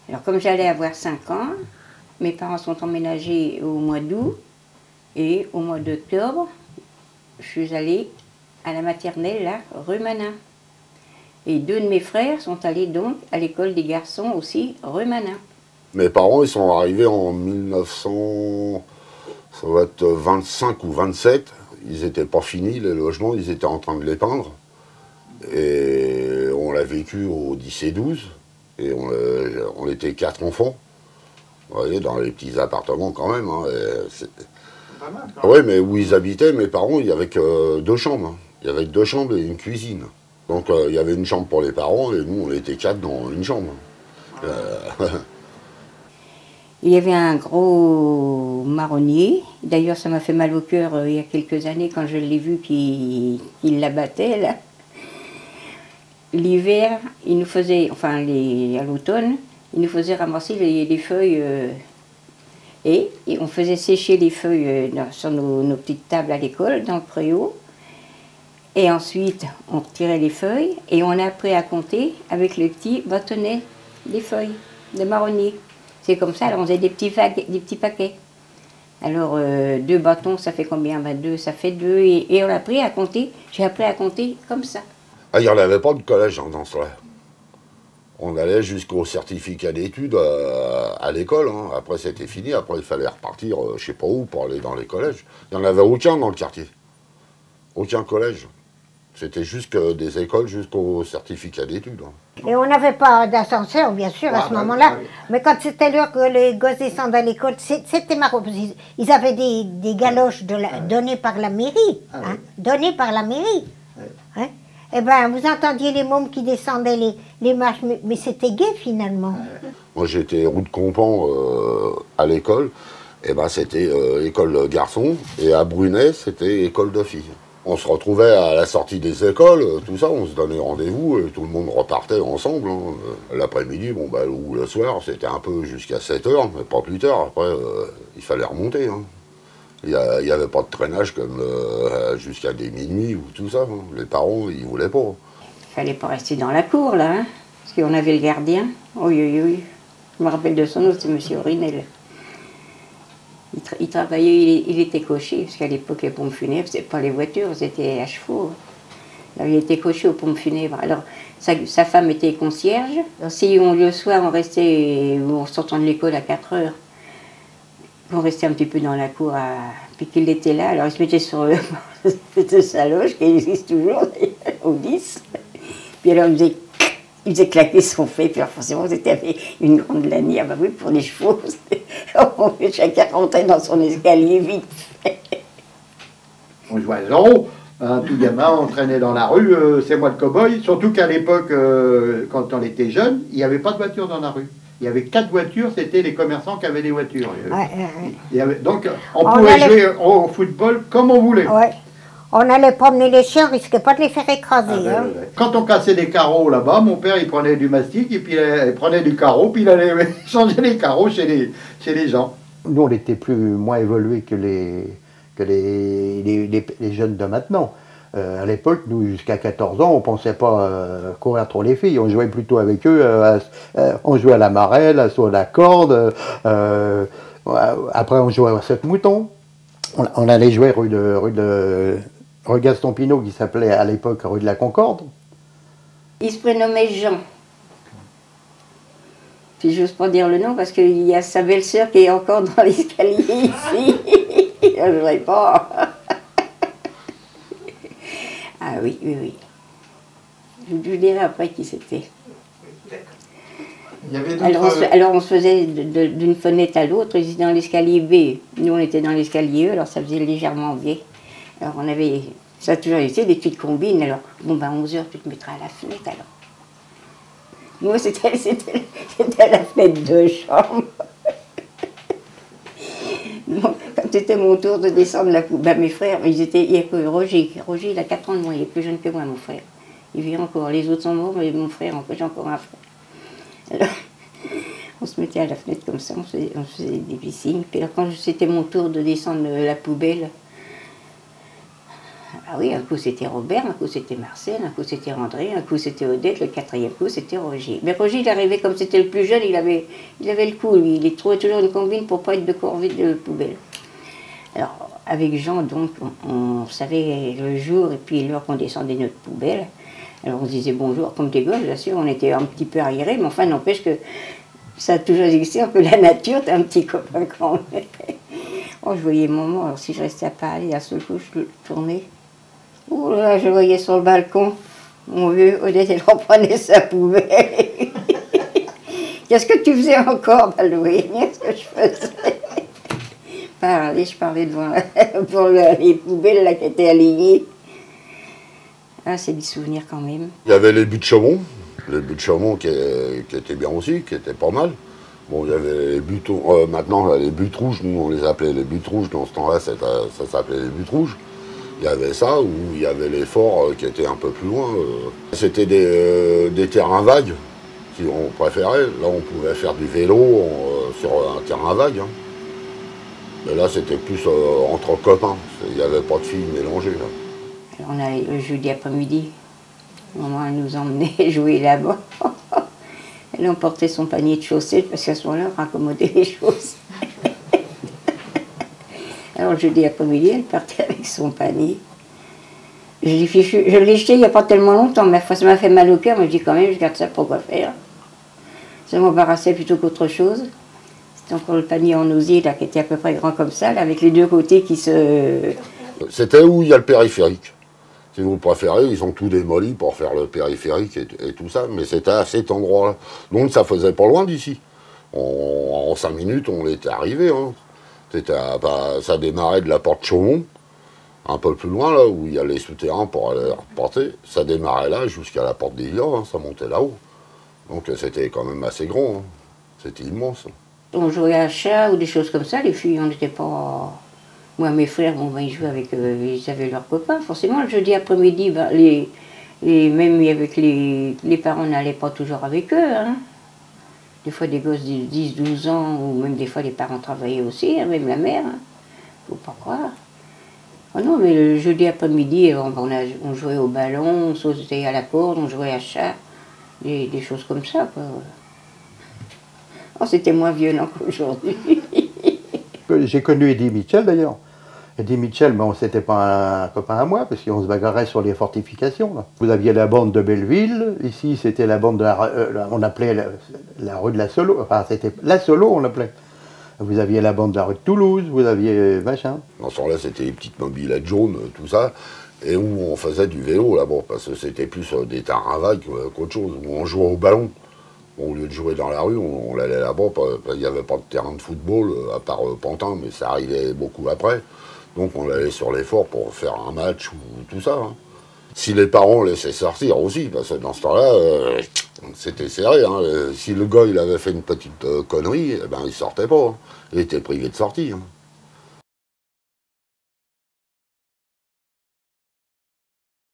Alors comme j'allais avoir 5 ans, mes parents sont emménagés au mois d'août et au mois d'octobre, je suis allée à la maternelle, là, rue Manin. Et 2 de mes frères sont allés donc à l'école des garçons aussi, rue Manin. Mes parents, ils sont arrivés en 1900, ça va être 25 ou 27. Ils n'étaient pas finis, les logements, ils étaient en train de les peindre. Et on l'a vécu au 10 et 12. Et on était 4 enfants. Vous voyez, dans les petits appartements quand même. Hein, oui, mais où ils habitaient, mes parents, il n'y avait que 2 chambres. Hein. Il y avait 2 chambres et une cuisine. Donc il y avait une chambre pour les parents et nous, on était 4 dans une chambre. Il y avait un gros marronnier. D'ailleurs, ça m'a fait mal au cœur il y a quelques années quand je l'ai vu qu'il l'abattait, là. L'hiver, il nous faisait, enfin à l'automne, il nous faisait ramasser les feuilles et on faisait sécher les feuilles sur nos petites tables à l'école, dans le préau. Et ensuite, on retirait les feuilles et on a appris à compter avec le petit bâtonnet des feuilles, de marronnier. C'est comme ça, alors on faisait des petits paquets. Alors, 2 bâtons, ça fait combien? 2, ça fait 2. Et on a appris à compter, j'ai appris à compter comme ça. Ah, il n'y en avait pas de collège dans ce là. On allait jusqu'au certificat d'études à l'école. Hein. Après, c'était fini. Après, il fallait repartir, je ne sais pas où, pour aller dans les collèges. Il n'y en avait aucun dans le quartier. Aucun collège. C'était juste des écoles jusqu'au certificat d'études. Hein. Et on n'avait pas d'ascenseur, bien sûr, à ce moment-là. Mais quand c'était l'heure que les gosses descendaient à l'école, c'était marrant. Ils avaient des galoches données par la mairie. Hein, données par la mairie. Hein. Eh bien, vous entendiez les mômes qui descendaient les marches, mais c'était gai finalement. Moi, j'étais route Compan à l'école. Et ben, c'était école garçon. Et à Brunet, c'était école de filles. On se retrouvait à la sortie des écoles, tout ça, on se donnait rendez-vous et tout le monde repartait ensemble. Hein. L'après-midi, bon, bah, ou le soir, c'était un peu jusqu'à 7 h, mais pas plus tard. Après, il fallait remonter. Hein. Il n'y avait pas de traînage comme jusqu'à des minuit ou tout ça. Hein. Les parents, ils voulaient pas. Il fallait pas rester dans la cour, là, hein, parce qu'on avait le gardien. Oui, oui, oui. Je me rappelle de son nom, c'est M. Orinel. Il travaillait, il était cocher, parce qu'à l'époque, les pompes funèbres, c'était pas les voitures, c'était à chevaux. Alors, il était cocher aux pompes funèbres. Alors, sa femme était concierge. Alors, si le soir, on restait, on sortait de l'école à 4 h, on restait un petit peu dans la cour, puis qu'il était là, alors il se mettait sur sa loge, qui existe toujours, au 10. Puis alors, il faisait claquer son fait, puis alors forcément, c'était une grande lanière, bah oui, pour les chevaux. Chacun rentrait dans son escalier vite fait. On jouait à Zorro, un tout gamin, on traînait dans la rue, c'est moi le cow-boy, surtout qu'à l'époque, quand on était jeune, il n'y avait pas de voiture dans la rue. Il y avait 4 voitures, c'était les commerçants qui avaient des voitures. Donc, on pouvait jouer au football comme on voulait. Ouais. On allait promener les chiens, on risquait pas de les faire écraser. Hein. Quand on cassait des carreaux là-bas, mon père il prenait du mastic et puis il prenait du carreau, puis il allait changer les carreaux chez les gens. Nous, on était moins évolués que les jeunes de maintenant. À l'époque, nous, jusqu'à 14 ans, on ne pensait pas courir trop les filles. On jouait plutôt avec eux. On jouait à la marelle, à la corde. Après, on jouait à 7 moutons. On allait jouer rue Gaston Pinault, qui s'appelait à l'époque rue de la Concorde. Il se prénommait Jean. Puis j'ose pas dire le nom parce qu'il y a sa belle-sœur qui est encore dans l'escalier ici. Je ne voudrais pas. Ah oui, oui, oui. Je vous dirai après qui c'était. Alors on se faisait d'une fenêtre à l'autre, ils étaient dans l'escalier B. Nous on était dans l'escalier E, alors ça faisait légèrement V. Alors on avait, ça a toujours été des petites combines, alors bon ben 11 h tu te mettras à la fenêtre alors. Moi c'était à la fenêtre de chambre. Bon, quand c'était mon tour de descendre la coupe, ben mes frères, il y a que Roger il a 4 ans de moins, il est plus jeune que moi mon frère. Il vit encore, les autres sont morts, mais mon frère, j'ai encore un frère. Alors, on se mettait à la fenêtre comme ça, on faisait des piscines. Puis alors, quand c'était mon tour de descendre la poubelle, ah Ah oui, un coup c'était Robert, un coup c'était Marcel, un coup c'était André, un coup c'était Odette, le quatrième coup c'était Roger. Mais Roger, il arrivait comme c'était le plus jeune, il avait le coup, lui. Il trouvait toujours une combine pour pas être de corvée de poubelle. Alors, avec Jean, donc, on savait le jour et puis l'heure qu'on descendait notre poubelle. Alors on se disait bonjour comme des gosses, bien sûr, on était un petit peu arriérés, mais enfin, n'empêche que ça a toujours existé, un peu la nature, t'es un petit copain quand même. Oh, je voyais maman, alors si je restais à parler, à ce coup, je tournais. Oh là, je voyais sur le balcon, mon vieux Odette, elle reprenait sa poubelle. Qu'est-ce que tu faisais encore? Bah, le voyez bien ce que je faisais. Je parlais devant pour les poubelles là, qui étaient alignées. Ah, c'est des souvenirs quand même. Il y avait les buts de Chaumont. Les buts de Chaumont qui étaient bien aussi, qui étaient pas mal. Bon, il y avait les buts, maintenant les buts rouges, nous on les appelait les buts rouges, dans ce temps-là ça s'appelait les buts rouges. Il y avait ça, où il y avait les forts qui étaient un peu plus loin. C'était des terrains vagues, on préférait. Là on pouvait faire du vélo sur un terrain vague. Hein. Mais là c'était plus entre copains, il n'y avait pas de filles mélangées. Là. Alors, on allait le jeudi après-midi, maman nous emmenait jouer là-bas. Elle emportait son panier de chaussettes parce qu'à ce moment-là, on raccommodait les choses. Alors le jeudi après-midi, elle partait avec son panier. Je l'ai jeté il n'y a pas tellement longtemps, mais ça m'a fait mal au cœur, mais je dis quand même, je garde ça pour quoi faire. Ça m'embarrassait plutôt qu'autre chose. C'était encore le panier en osier, là, qui était à peu près grand comme ça, là, avec les deux côtés qui se... C'était où il y a le périphérique. Si vous préférez, ils ont tout démoli pour faire le périphérique et tout ça, mais c'était à cet endroit-là. Donc ça faisait pas loin d'ici. En 5 minutes, on était arrivé. Hein. Ça démarrait de la porte Chaumont, un peu plus loin, là, où il y a les souterrains pour aller reporter. Ça démarrait là jusqu'à la porte des Lilas, hein, ça montait là-haut. Donc c'était quand même assez grand. Hein. C'était immense. On jouait à chat ou des choses comme ça, les filles, on n'était pas... Moi, mes frères, bon, ben, ils jouaient avec, ils avaient leurs copains. Forcément, le jeudi après-midi, ben, même avec les parents n'allaient pas toujours avec eux. Hein. Des fois, des gosses de 10, 12 ans, ou même des fois, les parents travaillaient aussi, hein, même la mère. Hein. Faut pas croire. Oh non, mais le jeudi après-midi, on jouait au ballon, on sautait à la corde, on jouait à chat, des choses comme ça, quoi. Oh, c'était moins violent qu'aujourd'hui. J'ai connu Eddie Mitchell d'ailleurs. Eddie Mitchell, bon, c'était pas un copain à moi, parce qu'on se bagarrait sur les fortifications. Là. Vous aviez la bande de Belleville, ici c'était la bande de on appelait la rue de la Solo, enfin c'était la Solo on l'appelait. Vous aviez la bande de la rue de Toulouse, vous aviez machin. Dans ce temps-là, c'était les petites mobylettes jaunes, tout ça, et où on faisait du vélo là-bas, parce que c'était plus des terrains vagues qu'autre chose, où on jouait au ballon. Bon, au lieu de jouer dans la rue, on allait là-bas, il n'y avait pas de terrain de football, à part Pantin, mais ça arrivait beaucoup après. Donc on allait sur les forts pour faire un match ou tout ça. Hein. Si les parents laissaient sortir aussi, parce que dans ce temps-là, c'était serré. Hein. Si le gars il avait fait une petite connerie, eh ben, il sortait pas. Hein. Il était privé de sortie. Hein.